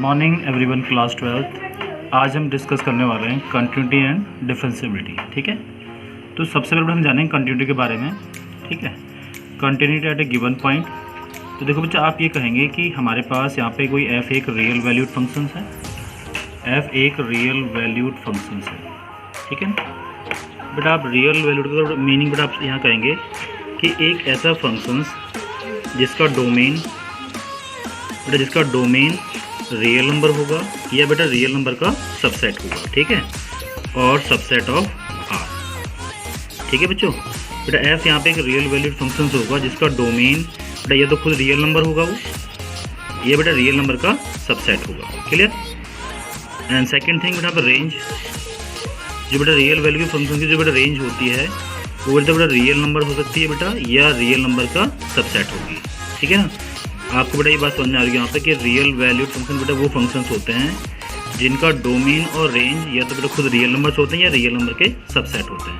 Morning everyone, class 12th। आज हम discuss करने वाले हैं कंटिन्यूटी एंड डिफरेंशिएबिलिटी। ठीक है, तो सबसे पहले हम जानेंगे कंटिन्यूटी के बारे में। ठीक है, continuity at A given point. तो देखो बच्चा, आप ये कहेंगे कि हमारे पास यहाँ पे कोई f एक रियल वैल्यूड फंक्शन है, f एक रियल वैल्यूड फंक्शन है। ठीक है ना बेटा, आप रियल वैल्यूड का मीनिंग बेटा आप यहाँ कहेंगे कि एक ऐसा फंक्शन जिसका डोमेन रियल नंबर होगा या बेटा रियल नंबर का सबसेट होगा। ठीक है, और सबसेट ऑफ आर। ठीक है बच्चों, बेटा एफ यहाँ पे एक रियल वैल्यूड फंक्शन होगा जिसका डोमेन बेटा या तो खुद रियल नंबर होगा वो, ये बेटा रियल नंबर का सबसेट होगा। क्लियर। एंड सेकंड थिंग बेटा रेंज, जो बेटा रियल वैल्यू फंक्शन की जो बेटा रेंज होती है वो बेटा रियल नंबर हो सकती है बेटा या रियल नंबर का सबसेट होगी। ठीक है ना, आपको बेटा ये बात समझ में आ रही है यहाँ पे कि रियल वैल्यूड फंक्शन बेटा वो फंक्शंस होते हैं जिनका डोमेन और रेंज या तो बेटा खुद रियल नंबर्स होते हैं या रियल नंबर के सबसेट होते हैं।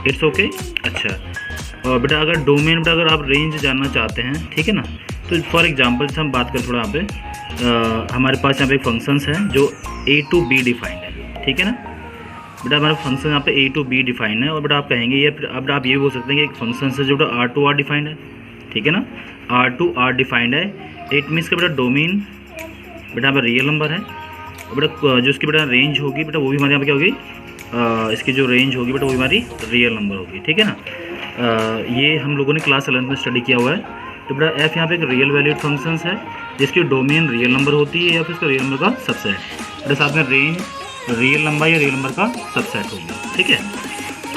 It's okay. अच्छा, और बेटा अगर डोमेन बेटा अगर आप रेंज जानना चाहते हैं, ठीक है ना, तो फॉर एग्जांपल से हम बात करें थोड़ा यहाँ पे हमारे पास यहाँ पे एक फंक्शंस है जो a to b डिफाइंड है। ठीक है ना बेटा, हमारा फंक्शन यहाँ पे a to b डिफाइंड है और बेटा आप कहेंगे ये अब आप ये भी बोल सकते हैं कि एक फंक्शन है जो बेटा r to r डिफाइंड है। ठीक है ना, R to R डिफाइंड है। इट मीन्स का बेटा डोमेन बेटा यहाँ पर रियल नंबर है और बेटा जो इसकी बेटा रेंज होगी बेटा वो भी हमारे यहाँ पर क्या होगी, इसकी जो रेंज होगी बेटा वो भी हमारी रियल नंबर होगी। ठीक है ना, ये हम लोगों ने क्लास 11 में स्टडी किया हुआ है। तो बेटा एफ यहाँ पे एक रियल वैल्यूड फंक्शंस है जिसकी डोमेन रियल नंबर होती है या फिर इसका रियल नंबर का सबसेट, बेटा साथ में रेंज रियल नंबर या रियल नंबर का सबसेट होगी। ठीक है,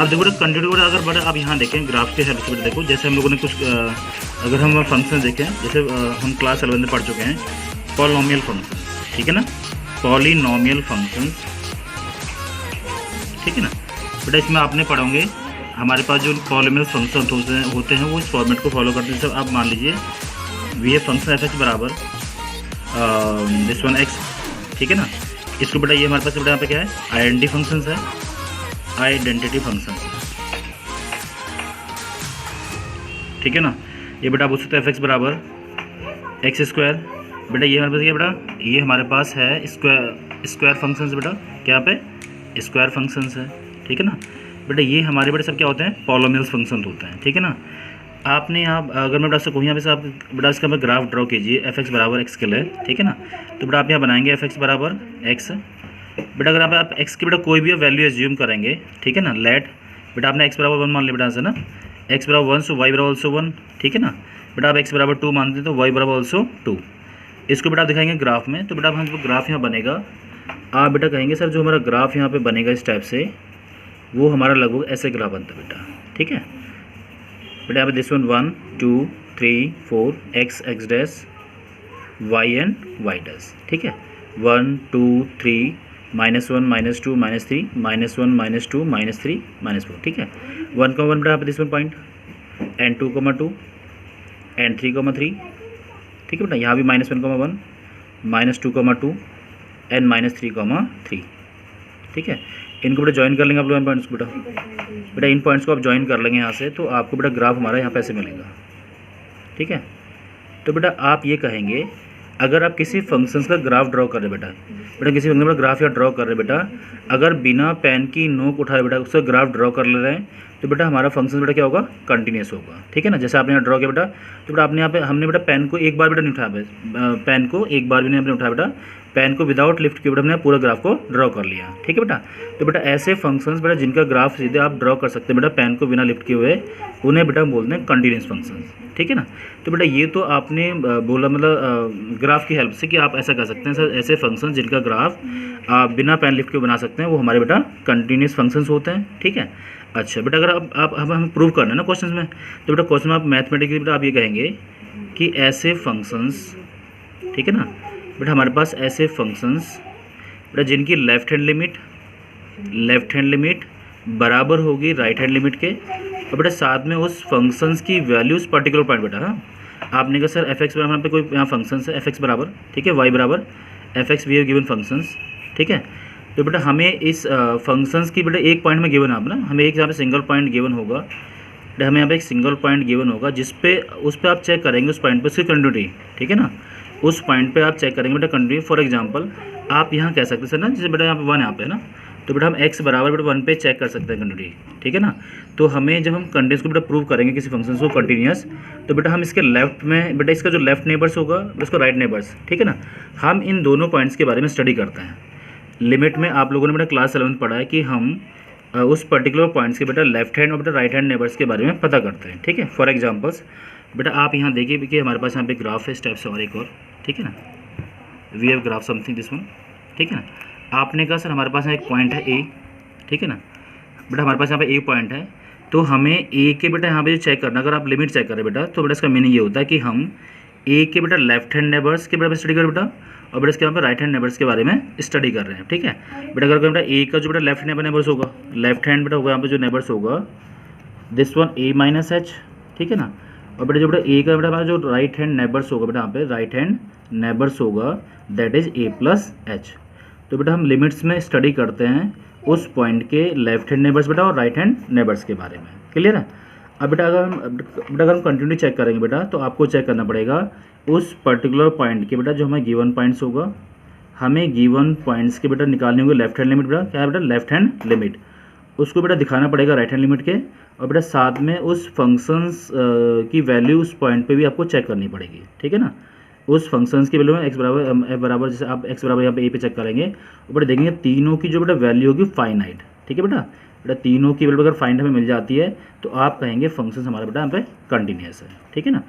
अब देखो बेटा कंटिन्यूटी अगर बेटा आप यहाँ देखें ग्राफ के हेल्प से बेटा देखो, जैसे हम लोगों ने कुछ अगर हम फंक्शन देखें, जैसे हम क्लास 11 में पढ़ चुके हैं पॉलिनोमियल फंक्शन। ठीक है ना, पॉलिनोमियल फंक्शन। ठीक है ना बेटा, इसमें आपने पढ़ोगे हमारे पास जो पॉलिनोमियल फंक्शन होते हैं वो इस फॉर्मेट को फॉलो करते हैं। जैसे आप मान लीजिए वी फंक्शन एफ एक्स बराबर दिस वन एक्स। ठीक है ना, इसको बेटा ये हमारे पास बेटा यहाँ पे क्या है, आइडेंटिटी फंक्शन है, आइडेंटिटी फंक्शन। ठीक है ना, ये बेटा आप पूछ सकते हैं एफ एक्स बराबर एक्स स्क्वायर। बेटा ये हमारे पास क्या बेटा, ये हमारे पास है स्क्वायर फंक्शंस बेटा, क्या पे स्क्वायर फंक्शंस है। ठीक है ना बेटा, ये हमारे बेटा सब क्या होते हैं, पॉलिनोमियल फंक्शन होते हैं। ठीक है ना, आपने यहाँ अगर मैं बेटा आपसे कहूँ यहाँ पे से आप बेटा इसका मैं ग्राफ ड्रॉ कीजिए एफ एक्स बराबर एक्स के लिए। ठीक है ना, तो बेटा आप यहाँ बनाएंगे एफ एक्स बराबर एक्स। बेटा अगर आप एक्स की बेटा कोई भी वैल्यू एज्यूम करेंगे, ठीक है ना, लेट बेटा आपने एक्स बराबर 1 मान लिया बेटा से ना, एक्स बराबर 1 सो वाई बराबर ऑल्सो 1। ठीक है ना बेटा, आप एक्स बराबर 2 मानते हैं तो वाई बराबर ऑल्सो 2। इसको बेटा आप दिखाएंगे ग्राफ में, तो बेटा हम जो ग्राफ यहाँ बनेगा, आप बेटा कहेंगे सर जो हमारा ग्राफ यहाँ पे बनेगा इस टाइप से, वो हमारा लगभग ऐसे ग्राफ बनता है बेटा। ठीक है बेटा, यहाँ पे this one 1 2 3 4 X dash Y and Y dash. ठीक है, 1 2 3 -1 -2 -3 -1 -2 -3 -4। ठीक है, 1 बेटा यहाँ पे this one point and 2 2 and 3 3। ठीक है बेटा, यहाँ भी -1 1 -2 2 एंड -3 3। ठीक है, इनको बेटा ज्वाइन कर लेंगे आप लोग इन पॉइंट्स को बेटा इन पॉइंट्स को आप ज्वाइन कर लेंगे यहाँ से, तो आपको बेटा ग्राफ हमारा यहाँ पे ऐसे मिलेगा। ठीक है, तो बेटा आप ये कहेंगे अगर आप किसी फंक्शंस का ग्राफ ड्रॉ कर रहे बेटा किसी फंक्शन का ग्राफ या ड्रॉ कर रहे बेटा, अगर बिना पेन की नोक उठाए बेटा उसका ग्राफ ड्रॉ कर ले रहे हैं, तो बेटा हमारा फंक्शन बेटा क्या होगा, कंटिन्यूस होगा। ठीक है ना, जैसे आपने यहाँ ड्रॉ किया बेटा, तो बेटा आपने यहाँ पे हमने बेटा पेन को एक बार बेटा नहीं उठाया, पेन को एक बार भी नहीं हमने उठाया बेटा, पेन को विदाउट लिफ्ट किए बेटा हमने पूरा ग्राफ को ड्रॉ कर लिया। ठीक है बेटा, तो बेटा ऐसे फंक्शंस बेटा जिनका ग्राफ सीधे आप ड्रॉ कर सकते हैं बेटा पेन को बिना लिफ्ट किए हुए, उन्हें बेटा हम बोलते हैं कंटिन्यूस फंक्शंस। ठीक है ना, तो बेटा ये तो आपने बोला मतलब ग्राफ की हेल्प से कि आप ऐसा कर सकते हैं सर, ऐसे फंक्शन जिनका ग्राफ आप बिना पेन लिफ्ट के बना सकते हैं वो हमारे बेटा कंटिन्यूस फंक्शंस होते हैं। ठीक है, अच्छा बेटा अगर आप हमें प्रूव करना है ना क्वेश्चन में, तो बेटा क्वेश्चन में आप मैथमेटिकली बेटा आप ये कहेंगे कि ऐसे फंक्शंस, ठीक है ना बेटा, हमारे पास ऐसे फंक्शंस बेटा जिनकी लेफ्ट हैंड लिमिट बराबर होगी राइट हैंड लिमिट के, और बेटा साथ में उस फंक्शंस की वैल्यूज पर्टिकुलर पॉइंट बेटा, हाँ आपने कहा सर एफ एक्स बराबर यहाँ पे कोई यहाँ फंक्शंस है एफ एक्स बराबर, ठीक है, वाई बराबर F X we have given functions. ठीक है, तो बेटा हमें इस फंक्शंस की बेटा एक पॉइंट में गिवन है ना, हमें एक यहाँ पे सिंगल पॉइंट गिवन होगा, हमें यहाँ पे एक सिंगल पॉइंट गिवन होगा जिस पे उस पर आप चेक करेंगे उस पॉइंट पर उसकी कंटिन्यूटी। ठीक है ना, उस पॉइंट पे आप चेक करेंगे बेटा कंटिन्यू। फॉर एग्जांपल आप यहाँ कह सकते हैं सर ना, जैसे बेटा यहाँ पे 1 यहाँ पे है ना, तो बेटा हम x बराबर बेटा 1 पे चेक कर सकते हैं कंटिन्यूटी, ठीक है ना। तो हमें जब हम कंटिन्यूस को बेटा प्रूव करेंगे किसी फंक्शन को कंटिन्यूस, तो बेटा हम इसके लेफ्ट में बेटा इसका जो लेफ्ट नेबर्स होगा उसका राइट नेबर्स, ठीक है ना। हम इन दोनों पॉइंट्स के बारे में स्टडी करते हैं। लिमिट में आप लोगों ने बेटा क्लास 11 पढ़ा है कि हम उस पर्टिकुलर पॉइंट्स के बेटा लेफ्ट हैंड और बेटा राइट हैंड नेबर्स के बारे में पता करते हैं, ठीक है। फॉर एग्जांपल्स बेटा आप यहाँ देखिए कि हमारे पास यहाँ पे ग्राफ है इस टाइप से और एक और, ठीक है ना, we have graph something this one, ठीक है ना। आपने कहा सर हमारे पास यहाँ एक पॉइंट है ए, ठीक है ना, बेटा हमारे पास यहाँ पे ए पॉइंट है, तो हमें ए के बेटा यहाँ पे चेक करना, अगर आप लिमिट चेक करें बेटा तो बेटा इसका मीनिंग ये होता है कि हम ए के बेटा लेफ्ट हैंड नेबर्स के बारे में स्टडी करें बेटा, और बेटा इसके यहाँ पे राइट हैंड नेबर्स के बारे में स्टडी कर रहे हैं, ठीक है। बेटा अगर बेटा ए का जो बेटा लेफ्ट हैंड नेबर्स होगा, लेफ्ट हैंड बेटा होगा यहाँ पे जो नेबर्स होगा this one A minus H, ठीक है ना, और बेटा जो बेटा ए का बेटा हमारा जो राइट हैंड नेबर्स होगा बेटा यहाँ पे राइट हैंड नेबर्स होगा that is a plus H. तो बेटा हम लिमिट्स में स्टडी करते हैं उस पॉइंट के लेफ्ट हैंड नेबर्स बेटा और राइट हैंड नेबर्स के बारे में, क्लियर है। अब बेटा अगर हम कंटिन्यू चेक करेंगे बेटा, तो आपको चेक करना पड़ेगा उस पर्टिकुलर पॉइंट के बेटा जो हमें गिवन पॉइंट्स होगा, हमें गिवन पॉइंट्स के बेटा निकालने होंगे लेफ्ट हैंड लिमिट बेटा, क्या है बेटा लेफ्ट हैंड लिमिट, उसको बेटा दिखाना पड़ेगा राइट हैंड लिमिट के, और बेटा साथ में उस फंक्शंस की वैल्यू उस पॉइंट पे भी आपको चेक करनी पड़ेगी, ठीक है ना। उस फंक्शंस की वैल्यू में एक्स बराबर एफ बराबर, जैसे आप एक्स बराबर यहाँ पे ए पे चेक करेंगे और बेटा देखेंगे तीनों की जो बेटा वैल्यू होगी फाइनाइट, ठीक है बेटा। बेटा तीनों की वैल्यू अगर फाइनाइट हमें मिल जाती है तो आप कहेंगे फंक्शन हमारा बेटा यहाँ पे कंटिन्यूस है, ठीक है ना।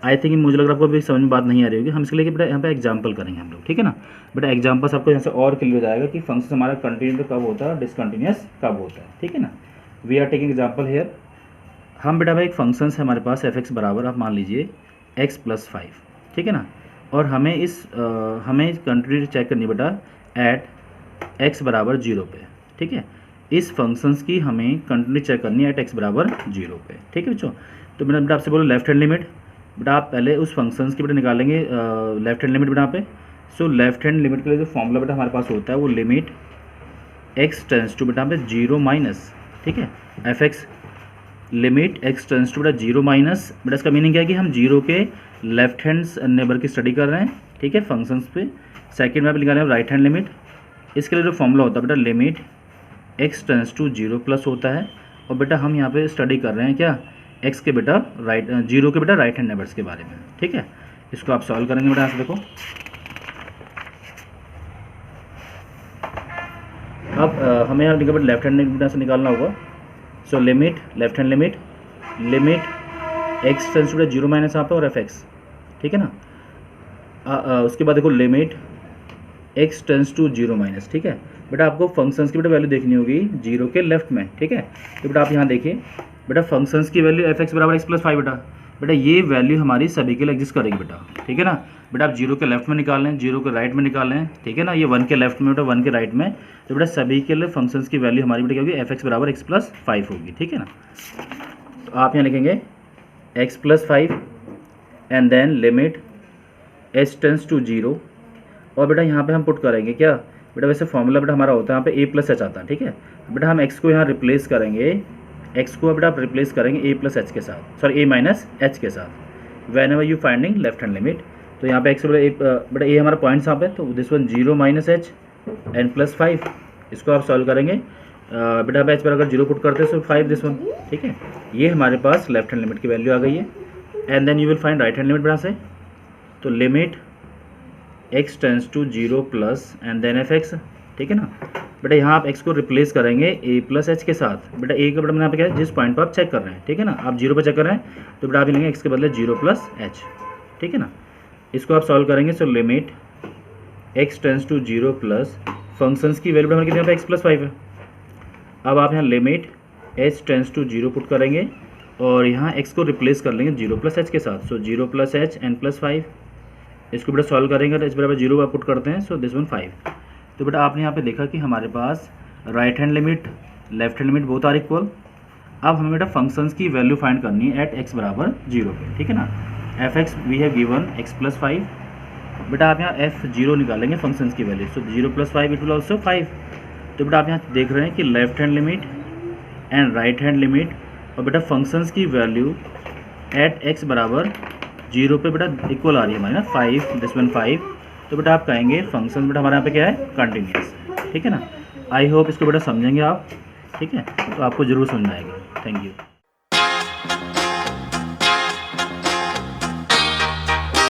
आई थिंक मुझे लग रहा है आपको अभी समझ में बात नहीं आ रही होगी, हम इसके लिए बेटा यहाँ पे एग्जाम्पल करेंगे हम लोग, ठीक है ना। बेटा एग्जाम्पल्स आपको यहाँ से और क्लियर हो जाएगा कि फंक्शन हमारा कंटिन्यू कब होता है, डिसकंटिन्यूस कब होता है, ठीक है ना। We are taking example here. हम बेटा भाई एक फंक्शन है हमारे पास एफ एक्स बराबर, आप मान लीजिए एक्स प्लस 5, ठीक है ना, और हमें हमें कंटिन्यूटी चेक करनी बेटा एट एक्स बराबर 0 पे, ठीक है। इस फंक्शंस की हमें कंटिन्यूटी चेक करनी है एट एक्स बराबर 0 पे, ठीक है बच्चों। तो मैंने बेटा आपसे बोला लेफ्ट हैंड लिमिट, बेटा आप पहले उस फंक्शंस की बेटा निकालेंगे लेफ्ट हैंड लिमिट बेटा यहाँ पे। सो लेफ्ट हैंड लिमिट के लिए जो फॉर्मूला बेटा हमारे पास होता है वो लिमिट एक्स टेंस टू बेटा यहाँ पे 0 माइनस, ठीक है, F X limit X tends to बेटा 0 माइनस, बेटा इसका मीनिंग क्या है कि हम 0 के लेफ्ट हैंड नेबर की स्टडी कर रहे हैं, ठीक है, फंक्शंस पे। सेकंड में आप निकालें राइट हैंड लिमिट, इसके लिए जो फॉर्मूला होता है बेटा limit X tends to 0 plus होता है, और बेटा हम यहाँ पे स्टडी कर रहे हैं क्या एक्स के बेटा राइट 0 के बेटा राइट हैंड नेबर्स के बारे में, ठीक है। इसको आप सॉल्व करेंगे बेटा, यहाँ से देखो अब हमें यहाँ बेटा लेफ्ट हैंड लिमिट से निकालना होगा। So limit left hand limit X tends to 0 minus यहाँ पे और एफ एक्स, ठीक है ना। उसके बाद देखो limit X tends to 0 minus, ठीक है। बेटा आपको फंक्शंस की बेटा वैल्यू देखनी होगी 0 के लेफ्ट में, ठीक है। तो बेटा आप यहाँ देखिए बेटा फंक्शंस की वैल्यू एफ एक्स बराबर एक्स प्लस 5 बेटा ये वैल्यू हमारी सभी के लिए एग्जिस्ट करेगी बेटा, ठीक है ना। बेटा आप 0 के लेफ्ट में निकाल लें, 0 के राइट में निकाल लें, ठीक है ना। ये 1 के लेफ्ट में बेटा 1 के राइट में, तो बेटा सभी के लिए फंक्शंस की वैल्यू हमारी बेटा क्या होगी एफ एक्स बराबर एक्स प्लस 5 होगी, ठीक है ना। तो आप यहाँ लिखेंगे X plus 5 and then limit H tends to 0, और बेटा यहाँ पे हम पुट करेंगे क्या बेटा, वैसे फॉर्मूला बेटा हमारा होता है यहाँ पे ए प्लस एच आता है, ठीक है। बेटा हम एक्स को यहाँ रिप्लेस करेंगे, एक्स को बेटा आप रिप्लेस करेंगे ए प्लस एच के साथ, सॉरी ए माइनस एच के साथ when ever you finding left hand limit. तो यहाँ पे एक्स बेटा ए हमारा पॉइंट्स यहाँ पे, तो this one 0 minus H and plus 5, इसको आप सॉल्व करेंगे बेटा एच पर अगर 0 पुट करते हैं तो 5 दिस वन, ठीक है। ये हमारे पास लेफ्ट हैंड लिमिट की वैल्यू आ गई है, and then you will find right hand limit बेटा से। तो limit X tends to 0 plus and then F X, ठीक है ना। बेटा यहाँ आप एक्स को रिप्लेस करेंगे ए प्लस एच के साथ, बेटा ए का बेटा मैंने यहाँ पे क्या है जिस पॉइंट पर आप चेक कर रहे हैं, ठीक है ना। आप 0 पर चेक कर रहे हैं तो बेटा आप लेंगे एक्स के बदले 0 प्लस एच, ठीक है ना। इसको आप सॉल्व करेंगे। So limit X tends to 0 plus functions की वैल्यू हमारे कितने यहाँ पे एक्स प्लस 5 है। अब आप यहाँ limit H tends to 0 put करेंगे और यहाँ एक्स को रिप्लेस कर लेंगे 0 प्लस एच के साथ। सो 0 प्लस एच एंड प्लस 5, इसको बेटा सॉल्व करेंगे तो एच बराबर 0 पुट करते हैं, सो दिस वन 5। तो बेटा आपने यहाँ पे देखा कि हमारे पास right hand limit left hand limit both are equal. अब हमें बेटा फंक्शंस की वैल्यू फाइंड करनी है एट एक्स बराबर 0 पे, ठीक है ना। F X we have given X plus 5, बेटा आप यहाँ एफ 0 निकालेंगे फंक्शंस की value, so 0 plus 5 it will also 5। तो बेटा आप यहाँ देख रहे हैं कि left hand limit and right hand limit और बेटा फंक्शंस की वैल्यू एट एक्स बराबर 0 पे बेटा इक्वल आ रही है हमारी ना 5, दिस वन 5, तो बेटा आप कहेंगे फंक्शन बेटा हमारे यहाँ पे क्या है, कंटिन्यूस, ठीक है ना। आई होप इसको बेटा समझेंगे आप, ठीक है, तो आपको ज़रूर समझ आएगा। Thank you.